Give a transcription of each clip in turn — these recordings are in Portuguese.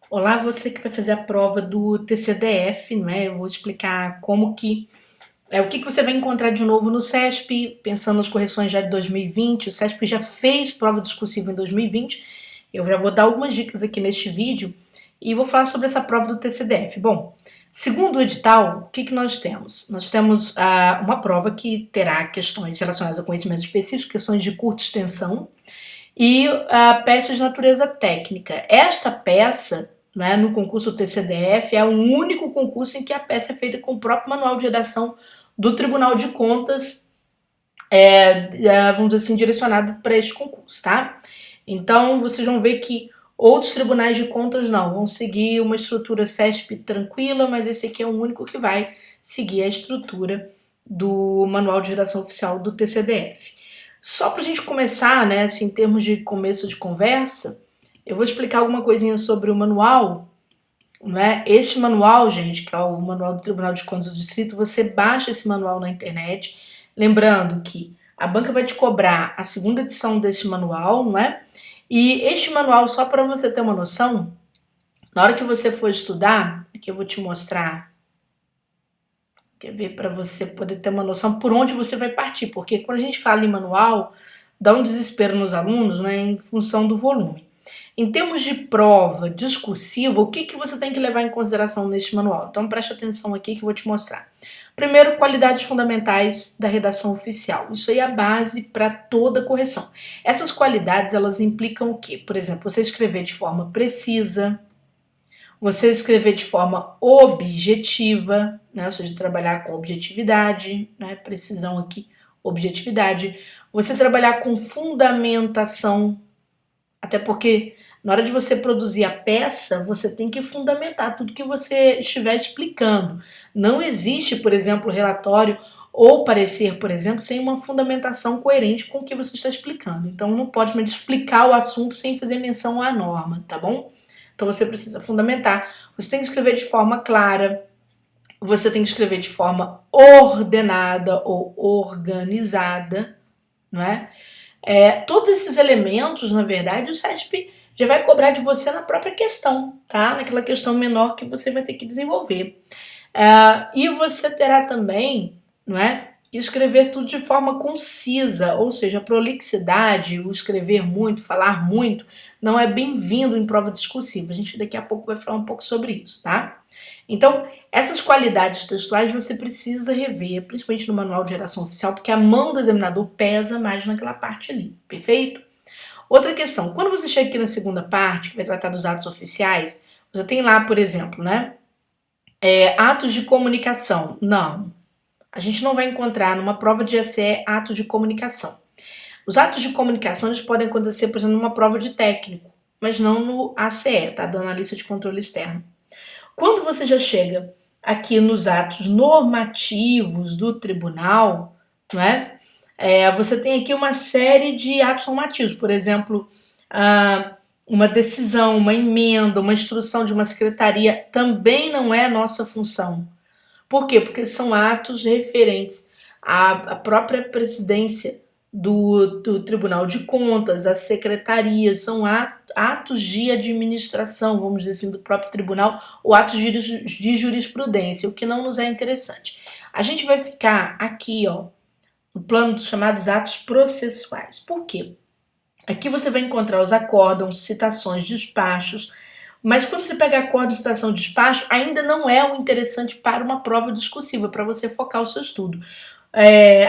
Olá, você que vai fazer a prova do TCDF, não é? Eu vou explicar como que o que você vai encontrar de novo no CESP, pensando nas correções já de 2020. O CESP já fez prova discursiva em 2020. Eu já vou dar algumas dicas aqui neste vídeo e vou falar sobre essa prova do TCDF. Bom, segundo o edital, o que nós temos? Nós temos uma prova que terá questões relacionadas a conhecimentos específicos, questões de curta extensão, e peças de natureza técnica. Esta peça, né, no concurso TCDF, é o único concurso em que a peça é feita com o próprio manual de redação do Tribunal de Contas, vamos dizer assim, direcionado para este concurso, tá? Então, vocês vão ver que outros tribunais de contas não, vão seguir uma estrutura CESP tranquila, mas esse aqui é o único que vai seguir a estrutura do Manual de Redação Oficial do TCDF. Só para a gente começar, né, assim, em termos de começo de conversa, eu vou explicar alguma coisinha sobre o manual, né? Este manual, gente, que é o manual do Tribunal de Contas do Distrito, você baixa esse manual na internet, lembrando que a banca vai te cobrar a segunda edição deste manual, não é? E este manual, só para você ter uma noção, na hora que você for estudar, aqui eu vou te mostrar, quer ver, para você poder ter uma noção por onde você vai partir, porque quando a gente fala em manual, dá um desespero nos alunos, né, em função do volume. Em termos de prova discursiva, o que você tem que levar em consideração neste manual? Então preste atenção aqui que eu vou te mostrar. Primeiro, qualidades fundamentais da redação oficial. Isso aí é a base para toda correção. Essas qualidades, elas implicam o quê? Por exemplo, você escrever de forma precisa, você escrever de forma objetiva, né? Ou seja, trabalhar com objetividade, né? Precisão aqui, objetividade. Você trabalhar com fundamentação, até porque na hora de você produzir a peça, você tem que fundamentar tudo que você estiver explicando. Não existe, por exemplo, relatório ou parecer, por exemplo, sem uma fundamentação coerente com o que você está explicando. Então não pode mais explicar o assunto sem fazer menção à norma, tá bom? Então você precisa fundamentar. Você tem que escrever de forma clara, você tem que escrever de forma ordenada ou organizada, não é? Todos esses elementos, na verdade, o CESP já vai cobrar de você na própria questão, tá? Naquela questão menor que você vai ter que desenvolver. E você terá também, não é? Que escrever tudo de forma concisa, ou seja, a prolixidade, o escrever muito, falar muito, não é bem-vindo em prova discursiva. A gente daqui a pouco vai falar um pouco sobre isso, tá? Então, essas qualidades textuais você precisa rever, principalmente no manual de redação oficial, porque a mão do examinador pesa mais naquela parte ali, perfeito? Outra questão, quando você chega aqui na segunda parte, que vai tratar dos atos oficiais, você tem lá, por exemplo, né? Atos de comunicação. Não, a gente não vai encontrar numa prova de ACE atos de comunicação. Os atos de comunicação eles podem acontecer, por exemplo, numa prova de técnico, mas não no ACE, tá? Do analista de controle externo. Quando você já chega aqui nos atos normativos do tribunal, não é? Você tem aqui uma série de atos normativos, por exemplo, uma decisão, uma emenda, uma instrução de uma secretaria também não é nossa função. Por quê? Porque são atos referentes à própria presidência do Tribunal de Contas, às secretarias, são atos de administração, vamos dizer assim, do próprio tribunal, ou atos de jurisprudência, o que não nos é interessante. A gente vai ficar aqui, ó, no plano dos chamados atos processuais. Por quê? Aqui você vai encontrar os acórdãos, citações, despachos, mas quando você pega acórdão, citação, despacho, ainda não é o interessante para uma prova discursiva, para você focar o seu estudo.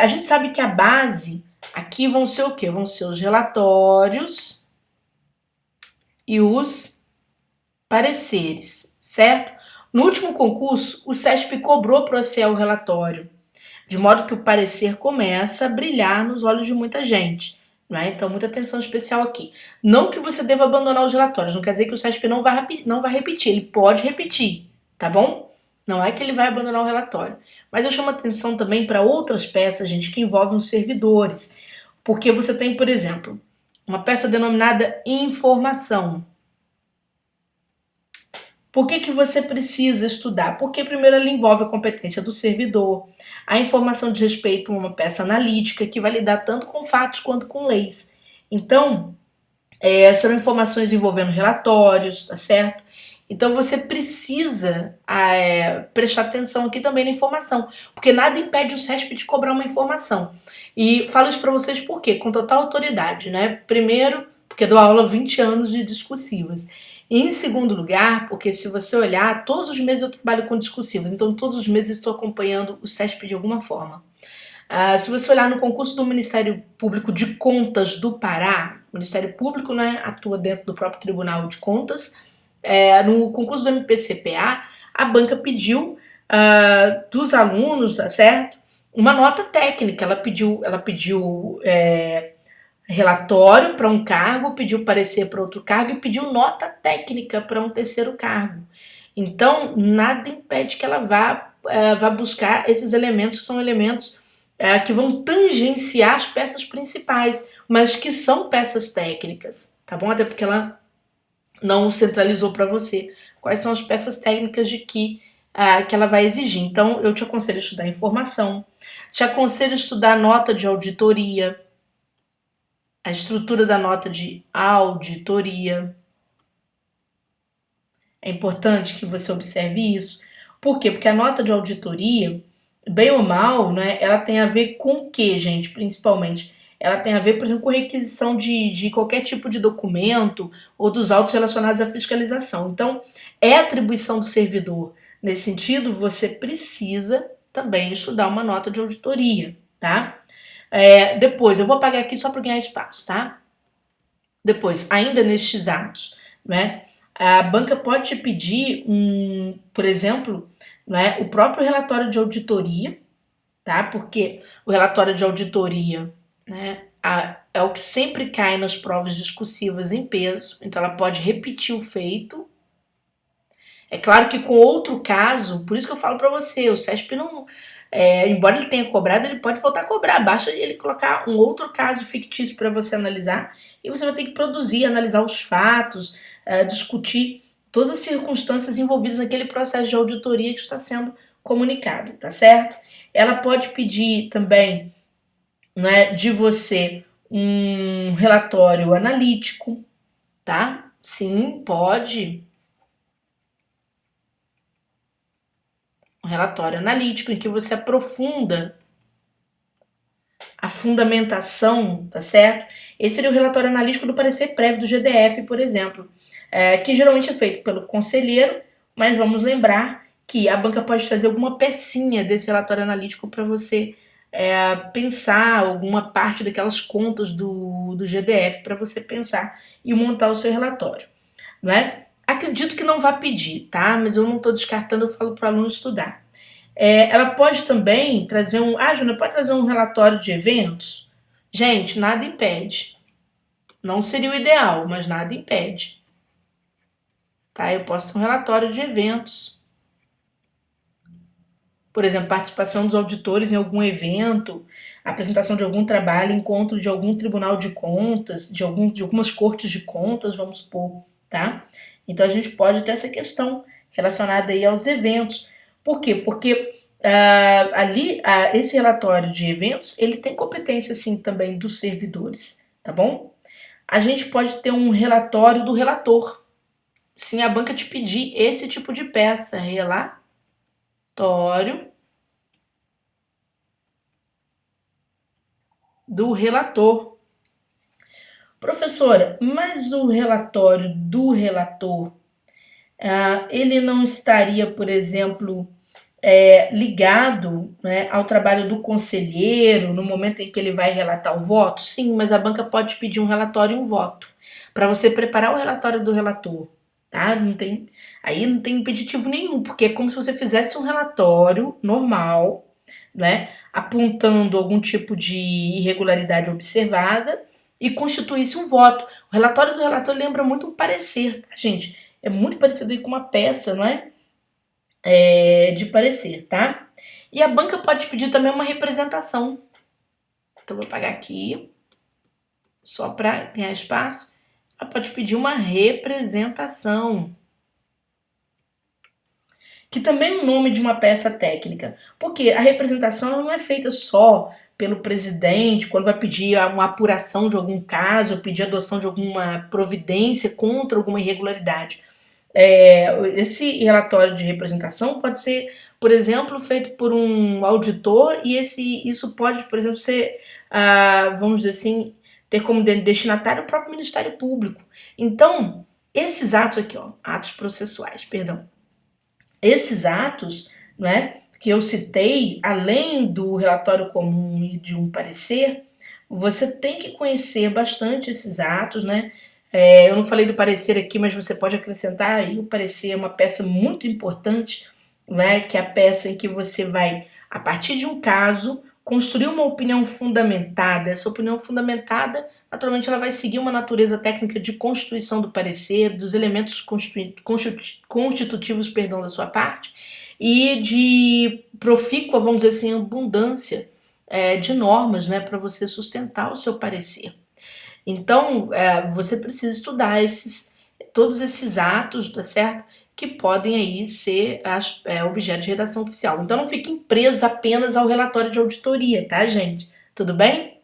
A gente sabe que a base aqui vão ser o quê? Vão ser os relatórios e os pareceres, certo? No último concurso, o CESP cobrou para você o relatório, de modo que o parecer começa a brilhar nos olhos de muita gente. Né? Então, muita atenção especial aqui. Não que você deva abandonar os relatórios, não quer dizer que o CESP não vai repetir, ele pode repetir, tá bom? Não é que ele vai abandonar o relatório. Mas eu chamo atenção também para outras peças, gente, que envolvem os servidores. Porque você tem, por exemplo, uma peça denominada informação. Por que você precisa estudar? Porque primeiro ela envolve a competência do servidor, a informação diz respeito a uma peça analítica que vai lidar tanto com fatos quanto com leis. Então, serão informações envolvendo relatórios, tá certo? Então você precisa prestar atenção aqui também na informação, porque nada impede o CESP de cobrar uma informação. E falo isso para vocês por quê? Com total autoridade, né? Primeiro, porque dou aula há 20 anos de discursivas. E em segundo lugar, porque se você olhar, todos os meses eu trabalho com discursivas, então todos os meses estou acompanhando o CESP de alguma forma. Se você olhar no concurso do Ministério Público de Contas do Pará, o Ministério Público, né, atua dentro do próprio Tribunal de Contas, no concurso do MPCPA, a banca pediu dos alunos, tá certo? Uma nota técnica. Ela pediu relatório para um cargo, pediu parecer para outro cargo e pediu nota técnica para um terceiro cargo. Então, nada impede que ela vá buscar esses elementos, que são elementos que vão tangenciar as peças principais, mas que são peças técnicas, tá bom? Até porque ela não centralizou para você quais são as peças técnicas de que ela vai exigir. Então, eu te aconselho a estudar informação, te aconselho a estudar a nota de auditoria, a estrutura da nota de auditoria. É importante que você observe isso. Por quê? Porque a nota de auditoria, bem ou mal, né, ela tem a ver com o que, gente, principalmente? Ela tem a ver, por exemplo, com requisição de qualquer tipo de documento ou dos autos relacionados à fiscalização. Então, é atribuição do servidor. Nesse sentido, você precisa também estudar uma nota de auditoria, tá? Depois, eu vou apagar aqui só para ganhar espaço, tá? Depois, ainda nestes atos, né? A banca pode te pedir por exemplo, né, o próprio relatório de auditoria, tá? Porque o relatório de auditoria, né, é o que sempre cai nas provas discursivas em peso, então ela pode repetir o feito. É claro que com outro caso, por isso que eu falo para você, o CESP não, embora ele tenha cobrado, ele pode voltar a cobrar, basta ele colocar um outro caso fictício para você analisar e você vai ter que produzir, analisar os fatos, discutir todas as circunstâncias envolvidas naquele processo de auditoria que está sendo comunicado, tá certo? Ela pode pedir também, né, de você um relatório analítico, tá? Sim, pode. Um relatório analítico em que você aprofunda a fundamentação, tá certo? Esse seria o relatório analítico do parecer prévio do GDF, por exemplo, que geralmente é feito pelo conselheiro, mas vamos lembrar que a banca pode trazer alguma pecinha desse relatório analítico para você pensar alguma parte daquelas contas do GDF para você pensar e montar o seu relatório, não é? Acredito que não vá pedir, tá? Mas eu não estou descartando, eu falo para o aluno estudar. Ela pode também trazer Júnior, pode trazer um relatório de eventos? Gente, nada impede. Não seria o ideal, mas nada impede. Tá? Eu posso ter um relatório de eventos. Por exemplo, participação dos auditores em algum evento, apresentação de algum trabalho, encontro de algum tribunal de contas, de algumas cortes de contas, vamos supor, tá? Então a gente pode ter essa questão relacionada aí aos eventos. Por quê? Porque esse relatório de eventos, ele tem competência, sim, também dos servidores, tá bom? A gente pode ter um relatório do relator. Sim, a banca te pedir esse tipo de peça, relatório do relator. Professora, mas o relatório do relator, ele não estaria, por exemplo, ligado, né, ao trabalho do conselheiro no momento em que ele vai relatar o voto? Sim, mas a banca pode pedir um relatório e um voto para você preparar o relatório do relator, tá? Aí não tem impeditivo nenhum, porque é como se você fizesse um relatório normal, né, apontando algum tipo de irregularidade observada e constituísse um voto. O relatório do relator lembra muito um parecer, tá, gente? É muito parecido aí com uma peça, não é? De parecer, tá? E a banca pode pedir também uma representação. Então, vou apagar aqui, só para ganhar espaço. Ela pode pedir uma representação, que também é o nome de uma peça técnica. Porque a representação não é feita só pelo presidente, quando vai pedir uma apuração de algum caso, pedir adoção de alguma providência contra alguma irregularidade. esse relatório de representação pode ser, por exemplo, feito por um auditor e isso pode, por exemplo, ser, vamos dizer assim, ter como destinatário o próprio Ministério Público. Então, esses atos aqui, ó, atos processuais, perdão, esses atos, não é, que eu citei, além do relatório comum e de um parecer, você tem que conhecer bastante esses atos, né? Eu não falei do parecer aqui, mas você pode acrescentar aí. O parecer é uma peça muito importante, né? Que é a peça em que você vai, a partir de um caso, construir uma opinião fundamentada. Essa opinião fundamentada, naturalmente, ela vai seguir uma natureza técnica de constituição do parecer, dos elementos constitutivos, perdão, da sua parte, e de profícua, vamos dizer assim, abundância de normas, né, para você sustentar o seu parecer. Então, você precisa estudar todos esses atos, tá certo? Que podem aí ser objeto de redação oficial. Então, não fiquem presos apenas ao relatório de auditoria, tá, gente? Tudo bem?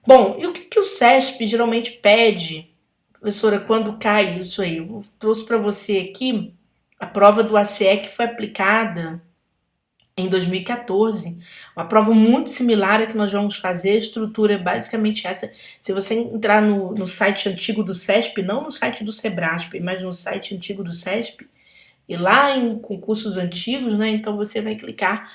Bom, e o que o CESP geralmente pede, professora, quando cai isso aí? Eu trouxe para você aqui a prova do ACE que foi aplicada em 2014, uma prova muito similar à que nós vamos fazer, a estrutura é basicamente essa. Se você entrar no site antigo do CESP, não no site do Sebrasp, mas no site antigo do CESP, e lá em concursos antigos, né, então você vai clicar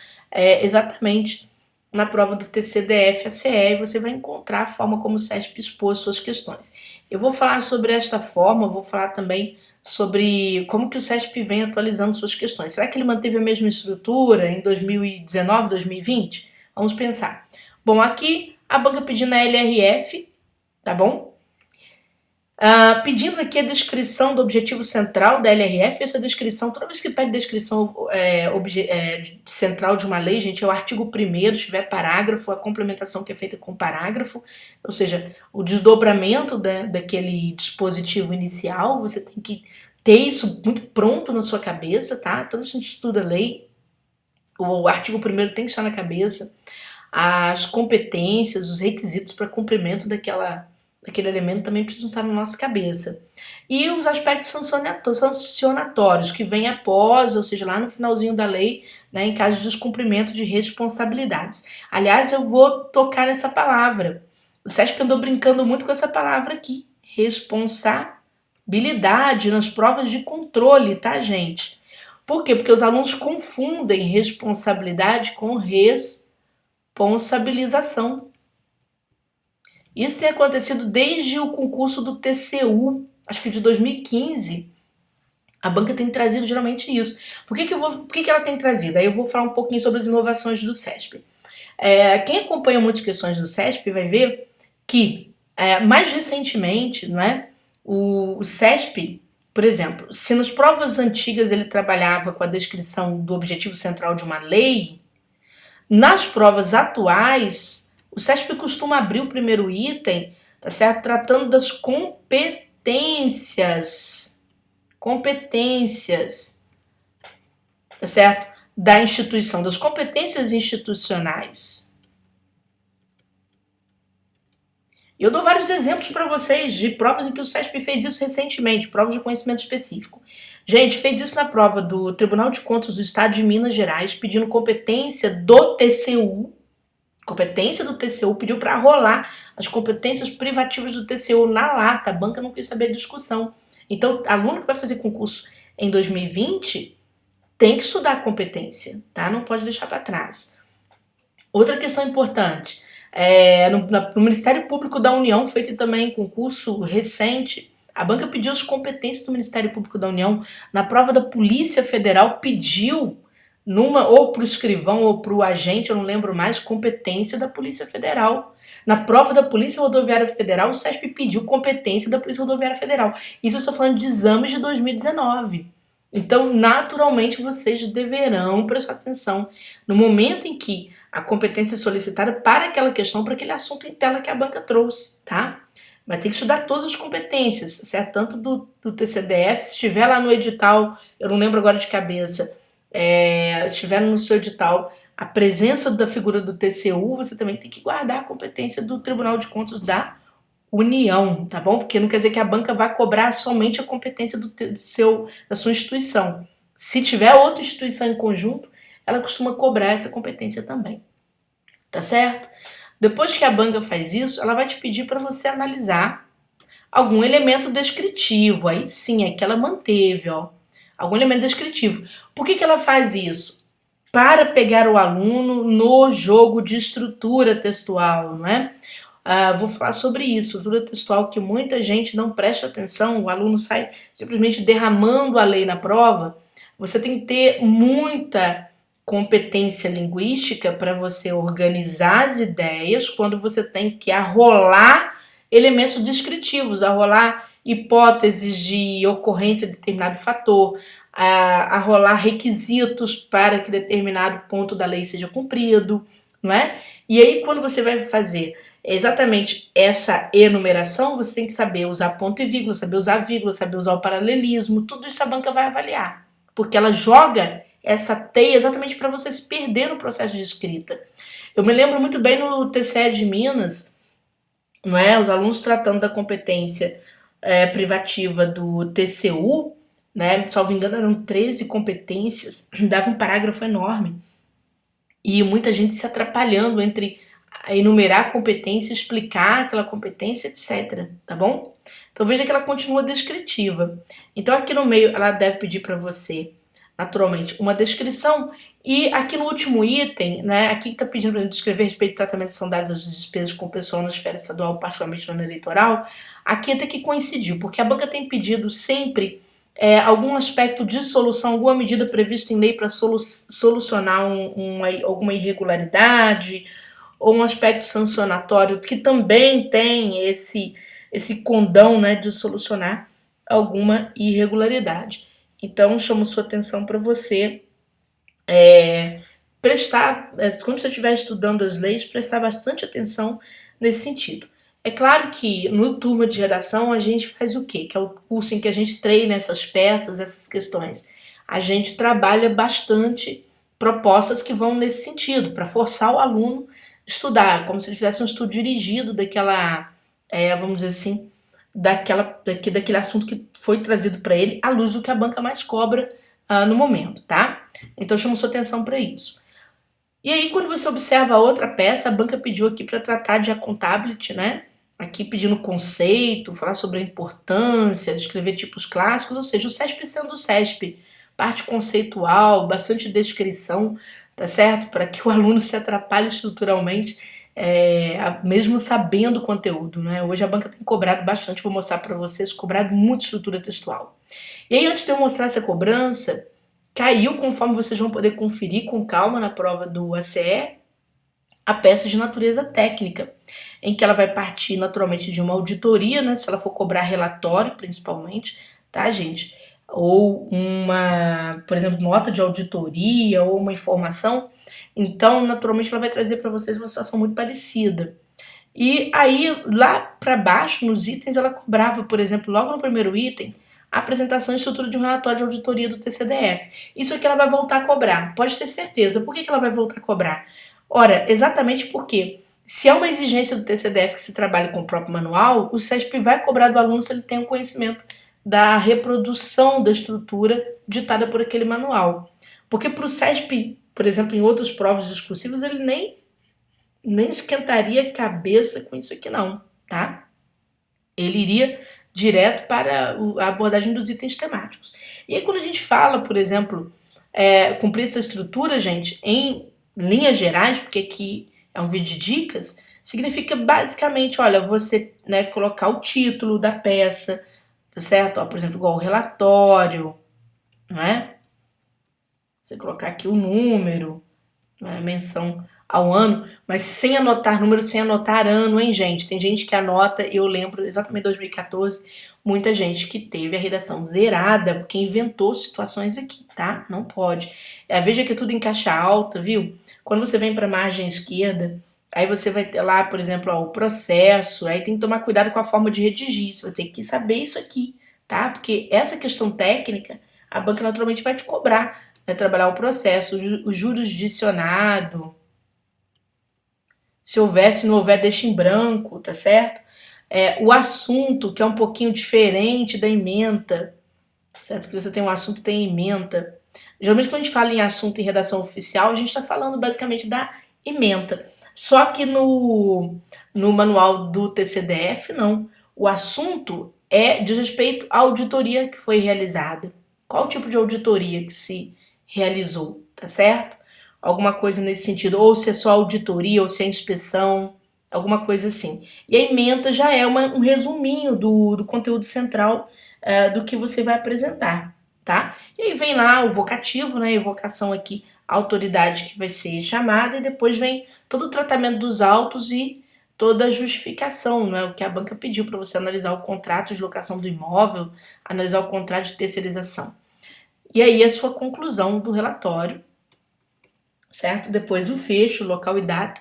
exatamente na prova do TCDF-ACE e você vai encontrar a forma como o CESP expôs suas questões. Eu vou falar sobre esta forma, vou falar também sobre como que o CESP vem atualizando suas questões. Será que ele manteve a mesma estrutura em 2019, 2020? Vamos pensar. Bom, aqui a banca pedindo a LRF, tá bom? Pedindo aqui a descrição do objetivo central da LRF. Essa descrição, toda vez que pede descrição central de uma lei, gente, é o artigo 1º, se tiver parágrafo, a complementação que é feita com parágrafo, ou seja, o desdobramento daquele dispositivo inicial, você tem que ter isso muito pronto na sua cabeça, tá? Toda vez que a gente estuda lei, o artigo 1º tem que estar na cabeça, as competências, os requisitos para cumprimento daquele elemento também precisam estar na nossa cabeça. E os aspectos sancionatórios que vêm após, ou seja, lá no finalzinho da lei, né, em caso de descumprimento de responsabilidades. Aliás, eu vou tocar nessa palavra. O CESP andou brincando muito com essa palavra aqui, responsabilidade, nas provas de controle, tá, gente? Por quê? Porque os alunos confundem responsabilidade com responsabilização. Isso tem acontecido desde o concurso do TCU, acho que de 2015. A banca tem trazido geralmente isso. Por que ela tem trazido? Aí eu vou falar um pouquinho sobre as inovações do CESP. Quem acompanha muitas questões do CESP vai ver que, mais recentemente, não é, o CESP, por exemplo, se nas provas antigas ele trabalhava com a descrição do objetivo central de uma lei, nas provas atuais, o CESP costuma abrir o primeiro item, tá certo? Tratando das competências, tá certo? Da instituição, das competências institucionais. Eu dou vários exemplos para vocês de provas em que o CESP fez isso recentemente, provas de conhecimento específico. Gente, fez isso na prova do Tribunal de Contas do Estado de Minas Gerais, pedindo competência do TCU, pediu para rolar as competências privativas do TCU na lata, a banca não quis saber a discussão. Então, aluno que vai fazer concurso em 2020 tem que estudar a competência, tá? Não pode deixar para trás. Outra questão importante, no Ministério Público da União, feito também concurso recente, a banca pediu as competências do Ministério Público da União. Na prova da Polícia Federal, pediu ou para o escrivão ou para o agente, eu não lembro mais, competência da Polícia Federal. Na prova da Polícia Rodoviária Federal, o CESP pediu competência da Polícia Rodoviária Federal. Isso eu estou falando de exames de 2019. Então, naturalmente, vocês deverão prestar atenção no momento em que a competência é solicitada para aquela questão, para aquele assunto em tela que a banca trouxe, tá? Mas tem que estudar todas as competências, certo? Tanto do TCDF, se estiver lá no edital, eu não lembro agora de cabeça, estiver no seu edital a presença da figura do TCU, você também tem que guardar a competência do Tribunal de Contas da união, tá bom? Porque não quer dizer que a banca vai cobrar somente a competência da sua instituição. Se tiver outra instituição em conjunto, ela costuma cobrar essa competência também, tá certo? Depois que a banca faz isso, ela vai te pedir para você analisar algum elemento descritivo. Aí sim, é que ela manteve, ó, algum elemento descritivo. Por que ela faz isso? Para pegar o aluno no jogo de estrutura textual, não é? Vou falar sobre isso, estrutura textual, que muita gente não presta atenção, o aluno sai simplesmente derramando a lei na prova. Você tem que ter muita competência linguística para você organizar as ideias quando você tem que arrolar elementos descritivos, arrolar hipóteses de ocorrência de determinado fator, arrolar requisitos para que determinado ponto da lei seja cumprido, não é? E aí, quando você vai fazer exatamente essa enumeração, você tem que saber usar ponto e vírgula, saber usar vírgula, saber usar o paralelismo, tudo isso a banca vai avaliar, porque ela joga essa teia exatamente para você se perder no processo de escrita. Eu me lembro muito bem no TCE de Minas, não é? Os alunos tratando da competência privativa do TCU, né? Salvo engano, eram 13 competências, dava um parágrafo enorme. E muita gente se atrapalhando entre enumerar a competência, explicar aquela competência, etc. Tá bom? Então veja que ela continua descritiva. Então aqui no meio ela deve pedir para você, naturalmente, uma descrição. E aqui no último item, né, aqui que está pedindo para a gente descrever a respeito do tratamento de são dadas das despesas com o pessoal na esfera estadual, particularmente no ano eleitoral, aqui até que coincidiu, porque a banca tem pedido sempre algum aspecto de solução, alguma medida prevista em lei para solucionar alguma irregularidade, ou um aspecto sancionatório que também tem esse condão, né, de solucionar alguma irregularidade. Então, chamo sua atenção para você prestar, quando você estiver estudando as leis, prestar bastante atenção nesse sentido. É claro que no turma de redação a gente faz o quê? Que é o curso em que a gente treina essas peças, essas questões. A gente trabalha bastante propostas que vão nesse sentido, para forçar o aluno a estudar, como se ele fizesse um estudo dirigido daquela, vamos dizer assim, daquele assunto que foi trazido para ele, à luz do que a banca mais cobra no momento, tá? Então chamo sua atenção para isso. E aí, quando você observa a outra peça, a banca pediu aqui para tratar de accountability, né? Aqui pedindo conceito, falar sobre a importância, descrever tipos clássicos, ou seja, o CESP sendo o CESP, parte conceitual, bastante descrição, tá certo? Para que o aluno se atrapalhe estruturalmente, mesmo sabendo o conteúdo, né? Hoje a banca tem cobrado bastante, vou mostrar para vocês, cobrado muito estrutura textual. E aí, antes de eu mostrar essa cobrança, caiu, conforme vocês vão poder conferir com calma na prova do ACE, a peça de natureza técnica, em que ela vai partir naturalmente de uma auditoria, né, se ela for cobrar relatório principalmente, tá, gente? Ou uma, por exemplo, nota de auditoria ou uma informação. Então, naturalmente, ela vai trazer para vocês uma situação muito parecida. E aí, lá para baixo, nos itens, ela cobrava, por exemplo, logo no primeiro item, a apresentação e estrutura de um relatório de auditoria do TCDF. Isso aqui ela vai voltar a cobrar, pode ter certeza. Por que ela vai voltar a cobrar? Ora, exatamente porque se é uma exigência do TCDF que se trabalhe com o próprio manual, o CESP vai cobrar do aluno se ele tem um conhecimento da reprodução da estrutura ditada por aquele manual. Porque para o CESP, por exemplo, em outras provas discursivas, ele nem esquentaria a cabeça com isso aqui não, tá? Ele iria direto para a abordagem dos itens temáticos. E aí quando a gente fala, por exemplo, cumprir essa estrutura, gente, em linhas gerais, porque aqui é um vídeo de dicas, significa basicamente, olha, você, né, colocar o título da peça, tá certo? Ó, por exemplo, igual o relatório, não é? Você colocar aqui o número, né, menção ao ano, mas sem anotar número, sem anotar ano, hein, gente? Tem gente que anota, eu lembro exatamente 2014, muita gente que teve a redação zerada, porque inventou situações aqui, tá? Não pode. Veja que é tudo em caixa alta, viu? Quando você vem para a margem esquerda, aí você vai ter lá, por exemplo, ó, o processo, aí tem que tomar cuidado com a forma de redigir, você vai ter que saber isso aqui, tá? Porque essa questão técnica, a banca naturalmente vai te cobrar, vai trabalhar o processo, o jurisdicionado, se houver, se não houver, deixa em branco, tá certo? O assunto, que é um pouquinho diferente da ementa, certo? Que você tem um assunto e tem ementa. Geralmente, quando a gente fala em assunto em redação oficial, a gente está falando basicamente da ementa. Só que no manual do TCDF, não. O assunto diz respeito à auditoria que foi realizada. Qual tipo de auditoria que se realizou, tá certo? Alguma coisa nesse sentido, ou se é só auditoria, ou se é inspeção, alguma coisa assim. E a ementa já é um resuminho do conteúdo central do que você vai apresentar, tá? E aí vem lá o vocativo, né? Evocação aqui, a autoridade que vai ser chamada, e depois vem todo o tratamento dos autos e toda a justificação, né? O que a banca pediu para você analisar o contrato de locação do imóvel, analisar o contrato de terceirização. E aí a sua conclusão do relatório, certo? Depois o fecho, local e data,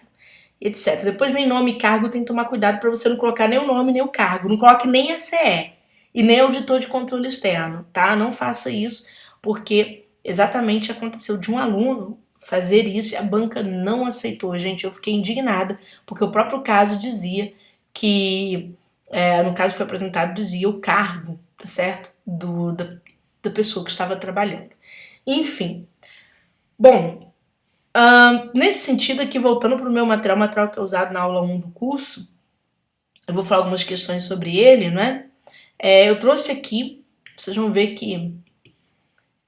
etc. Depois vem nome e cargo, tem que tomar cuidado para você não colocar nem o nome nem o cargo. Não coloque nem a CE e nem auditor de controle externo, tá? Não faça isso, porque exatamente aconteceu de um aluno fazer isso e a banca não aceitou. Gente, eu fiquei indignada, porque o próprio caso dizia que, no caso que foi apresentado, dizia o cargo, tá certo? Da pessoa que estava trabalhando. Enfim. Bom, nesse sentido aqui, voltando para o meu material que é usado na aula 1 do curso, eu vou falar algumas questões sobre ele, né? Eu trouxe aqui, vocês vão ver que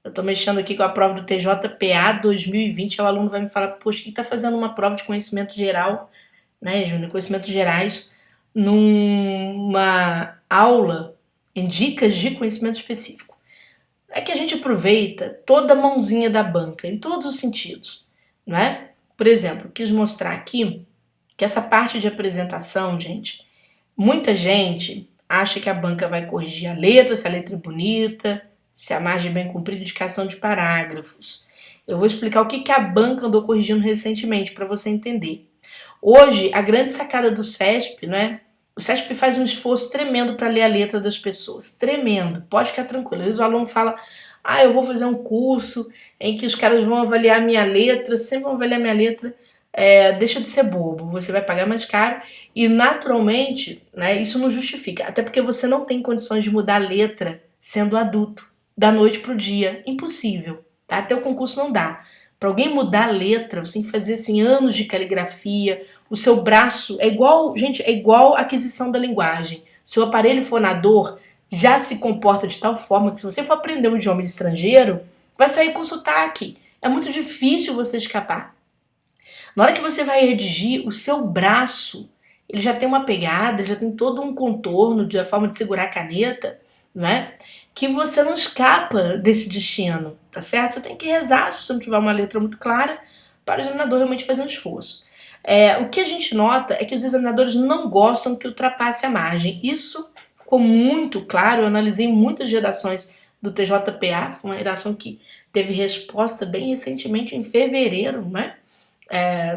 eu estou mexendo aqui com a prova do TJPA 2020, o aluno vai me falar, poxa, o que está fazendo uma prova de conhecimento geral, né, Júnior? Conhecimentos gerais numa aula em dicas de conhecimento específico. É que a gente aproveita toda a mãozinha da banca, em todos os sentidos, não é? Por exemplo, quis mostrar aqui que essa parte de apresentação, gente, muita gente acha que a banca vai corrigir a letra, se a letra é bonita, se a margem é bem cumprida, indicação de parágrafos. Eu vou explicar o que a banca andou corrigindo recentemente para você entender. Hoje, a grande sacada do CESP, né? O CESP faz um esforço tremendo para ler a letra das pessoas. Tremendo. Pode ficar tranquilo. Às vezes o aluno fala, eu vou fazer um curso em que os caras vão avaliar minha letra, sempre vão avaliar minha letra. Deixa de ser bobo, você vai pagar mais caro e naturalmente, né, isso não justifica, até porque você não tem condições de mudar a letra sendo adulto, da noite pro dia, impossível, tá? Até o concurso não dá. Para alguém mudar a letra, você tem que fazer assim anos de caligrafia, o seu braço é igual, gente, é igual a aquisição da linguagem. Seu aparelho fonador já se comporta de tal forma que se você for aprender um idioma estrangeiro, vai sair com sotaque. É muito difícil você escapar. Na hora que você vai redigir, o seu braço, ele já tem uma pegada, ele já tem todo um contorno da forma de segurar a caneta, não é? Que você não escapa desse destino, tá certo? Você tem que rezar, se você não tiver uma letra muito clara, para o examinador realmente fazer um esforço. O que a gente nota é que os examinadores não gostam que ultrapasse a margem. Isso ficou muito claro, eu analisei muitas redações do TJPA, foi uma redação que teve resposta bem recentemente, em fevereiro, né?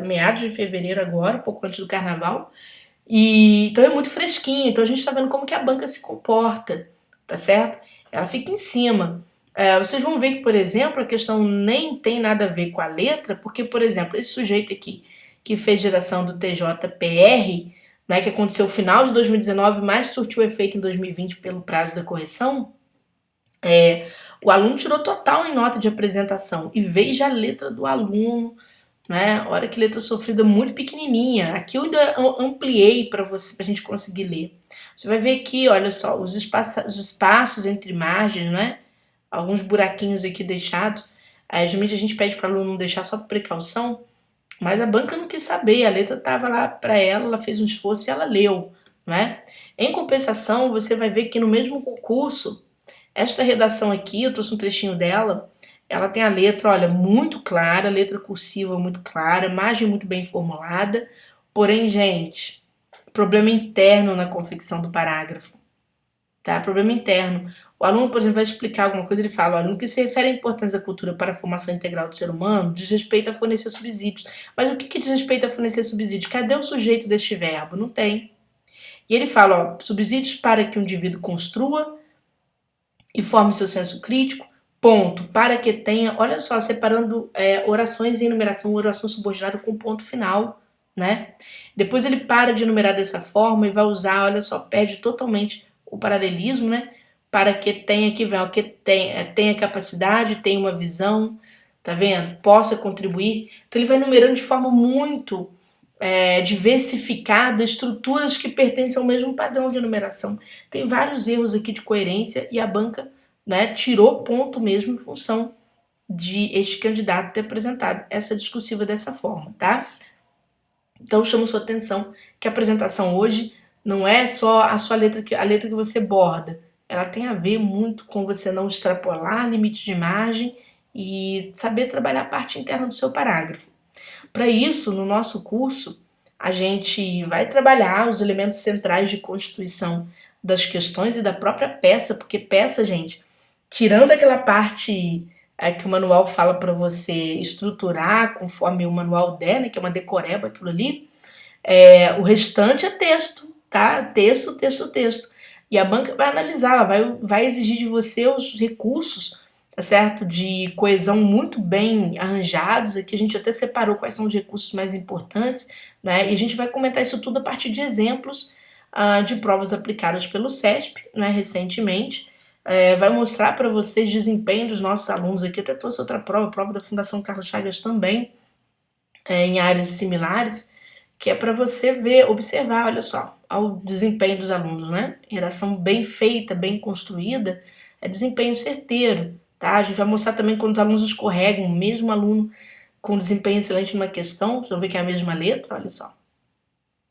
Meados de fevereiro agora, pouco antes do carnaval. Então é muito fresquinho, então a gente tá vendo como que a banca se comporta, tá certo? Ela fica em cima. Vocês vão ver que, por exemplo, a questão nem tem nada a ver com a letra, porque, por exemplo, esse sujeito aqui, que fez geração do TJPR, né, que aconteceu no final de 2019, mas surtiu efeito em 2020 pelo prazo da correção, o aluno tirou total em nota de apresentação. E veja a letra do aluno, né? Olha que letra sofrida muito pequenininha. Aqui eu ainda ampliei para você, pra gente conseguir ler. Você vai ver aqui, olha só, os espaços entre margens, né? Alguns buraquinhos aqui deixados. Geralmente a gente pede para o aluno não deixar só por precaução, mas a banca não quis saber, a letra estava lá para ela fez um esforço e ela leu, né? Em compensação, você vai ver que no mesmo concurso, esta redação aqui, eu trouxe um trechinho dela, ela tem a letra, olha, muito clara, letra cursiva muito clara, margem muito bem formulada, porém, gente, problema interno na confecção do parágrafo, tá? Problema interno. O aluno, por exemplo, vai explicar alguma coisa, ele fala, olha, no que se refere à importância da cultura para a formação integral do ser humano, diz respeito a fornecer subsídios. Mas o que diz respeito a fornecer subsídios? Cadê o sujeito deste verbo? Não tem. E ele fala, ó, subsídios para que o indivíduo construa e forme seu senso crítico, ponto, para que tenha, olha só, separando orações em enumeração, oração subordinada com ponto final, né? Depois ele para de enumerar dessa forma e vai usar, olha só, perde totalmente o paralelismo, né? Para que tenha que ver, que tenha capacidade, tenha uma visão, tá vendo? Possa contribuir. Então ele vai enumerando de forma muito diversificada estruturas que pertencem ao mesmo padrão de enumeração. Tem vários erros aqui de coerência e a banca, né, tirou ponto mesmo em função de este candidato ter apresentado essa discursiva dessa forma, tá? Então chamo sua atenção que a apresentação hoje não é só a sua letra, a letra que você borda. Ela tem a ver muito com você não extrapolar limite de margem e saber trabalhar a parte interna do seu parágrafo. Para isso, no nosso curso, a gente vai trabalhar os elementos centrais de constituição das questões e da própria peça, porque peça, gente, tirando aquela parte que o manual fala para você estruturar conforme o manual der, né, que é uma decoreba aquilo ali, o restante é texto, tá? Texto, texto, texto. E a banca vai analisar, ela vai exigir de você os recursos, tá certo? De coesão muito bem arranjados. Aqui a gente até separou quais são os recursos mais importantes, né? E a gente vai comentar isso tudo a partir de exemplos de provas aplicadas pelo CESP, né, recentemente. Vai mostrar para vocês desempenho dos nossos alunos aqui. Até trouxe outra prova, a prova da Fundação Carlos Chagas também, em áreas similares, que é para você ver, observar, olha só, o desempenho dos alunos, né? Redação bem feita, bem construída, é desempenho certeiro, tá? A gente vai mostrar também quando os alunos escorregam, mesmo aluno com desempenho excelente numa questão, vocês vão ver que é a mesma letra, olha só,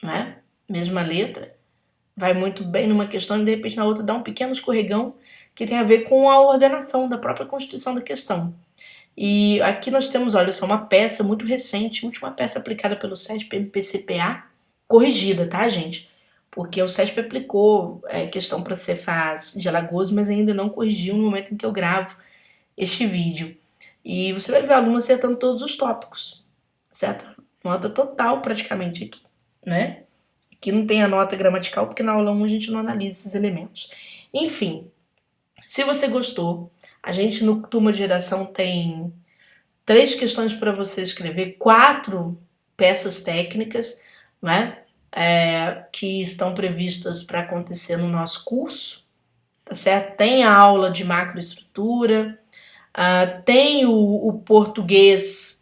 né? Mesma letra, vai muito bem numa questão e de repente na outra dá um pequeno escorregão que tem a ver com a ordenação da própria constituição da questão. E aqui nós temos, olha só, uma peça muito recente, última peça aplicada pelo CESP MPCPA, corrigida, tá, gente? Porque o CESP aplicou questão para Cefaz de Alagoas, mas ainda não corrigiu no momento em que eu gravo este vídeo. E você vai ver o aluno acertando todos os tópicos, certo? Nota total praticamente aqui, né? Aqui não tem a nota gramatical, porque na aula 1 a gente não analisa esses elementos. Enfim, se você gostou, a gente no Turma de Redação tem 3 questões para você escrever, 4 peças técnicas, né? Que estão previstas para acontecer no nosso curso, tá certo? Tem a aula de macroestrutura, tem o português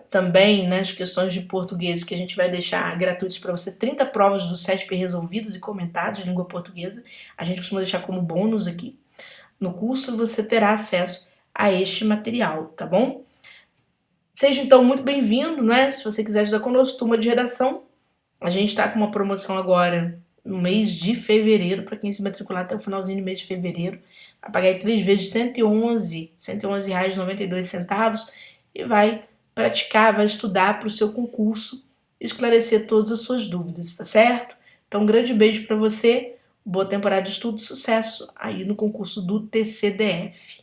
também, né? As questões de português que a gente vai deixar gratuitos para você, 30 provas do CESP resolvidos e comentados de língua portuguesa, a gente costuma deixar como bônus aqui. No curso você terá acesso a este material, tá bom? Seja então muito bem-vindo, né? Se você quiser ajudar conosco, Turma de Redação, a gente está com uma promoção agora no mês de fevereiro, para quem se matricular até o finalzinho do mês de fevereiro, vai pagar aí 3 vezes de R$111,92 e vai praticar, vai estudar para o seu concurso, esclarecer todas as suas dúvidas, tá certo? Então, um grande beijo para você, boa temporada de estudo, sucesso aí no concurso do TCDF.